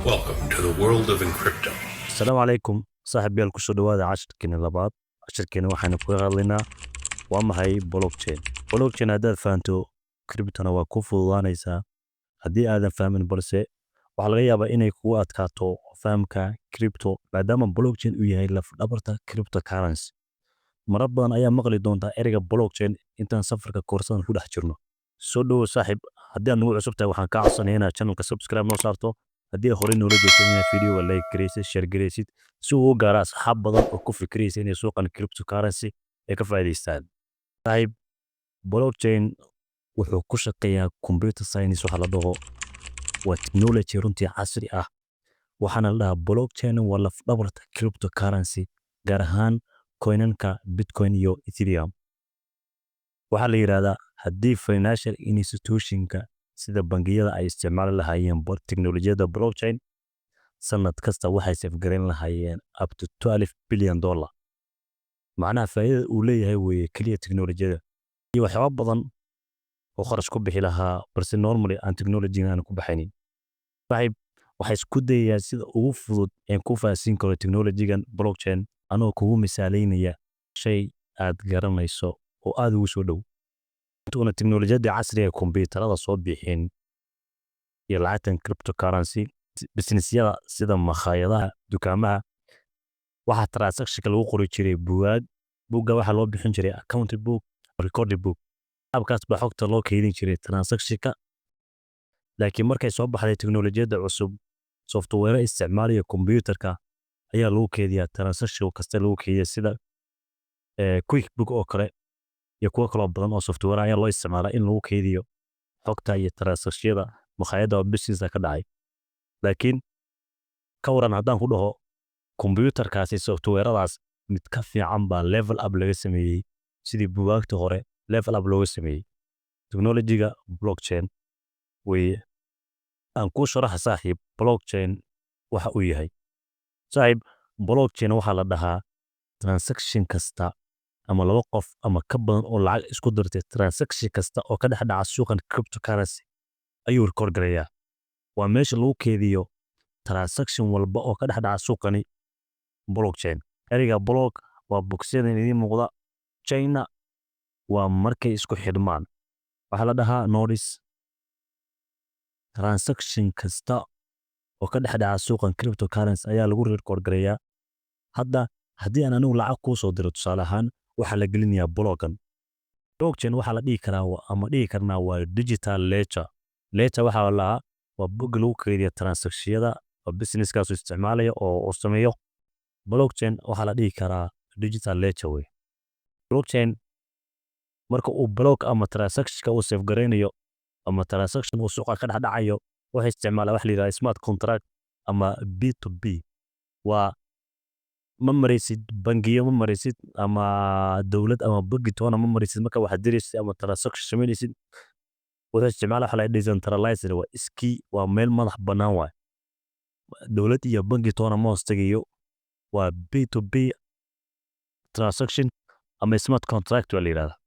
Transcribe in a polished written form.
Welcome to the world of Encrypto. السلام عليكم صاحب يال كسو دوادا عشركين لباد عشركين waxaan ku hadlaynaa waa maxay blockchain hadaad fahanto cryptona waa ku fududaanaysaa haddii aadan fahmin balse waxaa laga yaabaa inay kugu adkaato fahamka crypto maadaama blockchain uu yahay laf dhabarta cryptocurrency marar badan ayaa maqli doontaa ereyga blockchain intaan safarka koorsadan ku dhex jirno soo dhowo saaxib haddii aad nagu cusub tahay waxaan kaa codsanayaa inaad channelka subscribe noo saarto haddii aad horey noola joogto inaad videoga like garaysid share garaysid si uu u gaaro asxaab badan oo ku fikiraysa inay suuqan cryptocurrency ay ka faa'iidaystaan saaxib blockchain wuxuu ku shaqeeyaa computer science waxa la dhaho waa technology runtii casri ah waxaana la dhahaa blockchain waa laf dhabarta cryptocurrency gaar ahaan coinanka bitcoin iyo ethereum waxaa la yiraahdaa haddii financial institutionka sida bangiyada ay isticmaali lahaayeen teknolojiyada blockchain sanad kasta waxay safgareyn lahaayeen up to $12 billion macnaha faa'iidada uu leeyahay weeye kaliya teknolojiyada iyo waxyaabo badan oo kharash ku bixi lahaa balse normally aan technology aan ku baxaynin saaxiib waxay isku dayayaan sida ugu fudud ee ku faahsiin karo technology-gan blockchain anoo kugu misaaleynaya shay aad garanayso oo aad ugu soo dhow intuuna teknolojiyada casriga ee kombiyuutarada soo bixin iyo lacagtan cryptocurrency businessyada sida makhaayadaha dukaamaha waxaa transactionka lagu qori jiray buugga waxaa loo bixin jiray account book record book qaabkaas baa xogta loo keydin jiray transactionka laakiin markay soo baxday teknolojiyada cusub software isticmaalaya kombiyuutarka ayaa lagu keydiyaa transaction kasta lagu keydiyaa sida quick book oo kale iyo kuwa kale badan oo software ayaa loo isticmaalaa in lagu keydiyo xogta iyo transactionada makhaayada oo business ka dhacay laakiin ka waran haddaan ku dhaho kombiyuutarkaasi softwaradaas mid ka fiican baa level up laga sameeyey sidii buugaagta hore level up looga sameeyey technology-ga blockchain weye aan ku sharaxa saaxiib blockchain waxa uu yahay saaxiib blockchain waxaa la dhahaa transaction kasta ama laba qof ama ka badan oo lacag isku dirtay transaction kasta oo ka dhex dhaca suuqan cryptocurrency ayuu record garayaa waa meesha lagu keediyo transaction walba oo ka dhex dhaca suuqani blockchain ereyga block waa bogsiyada idiin muuqda chainna waa markay isku xidhmaan waxaa la dhahaa notice transaction kasta oo ka dhex dhaca suuqan cryptocurrency ayaa lagu record garayaa hadda haddii aan anigu lacag kuu soo diro tusaale ahaan waxaa la gelinayaa blockchain waxaa la dhihi karaa ama dhihi karnaa waa digital ledger waxaa la waa bog lagu keydiyo transactionada oo businesskaasu isticmaalaya oo sameeyo blockchain waxaa la dhihi karaa digital ledger wey blockchain marka uu block ama transactionka uu safgaraynayo ama transaction uu suuqa ka dhex dhacayo waxay isticmaalaa wax la yiraahdo smart contract ama B2B waa ma maraysid bangiyo ma maraysid ama dowlad ama bangi toona ma maraysid marka waxaad diraysid ama transaction samaynaysid waxay isticmaalaa waxa la decentralized waa iskii waa meel madax bannaan waay dowlad iyo bangi toona ma hoostegayo waa B2B transaction ama smart contract waa la yiraahdaa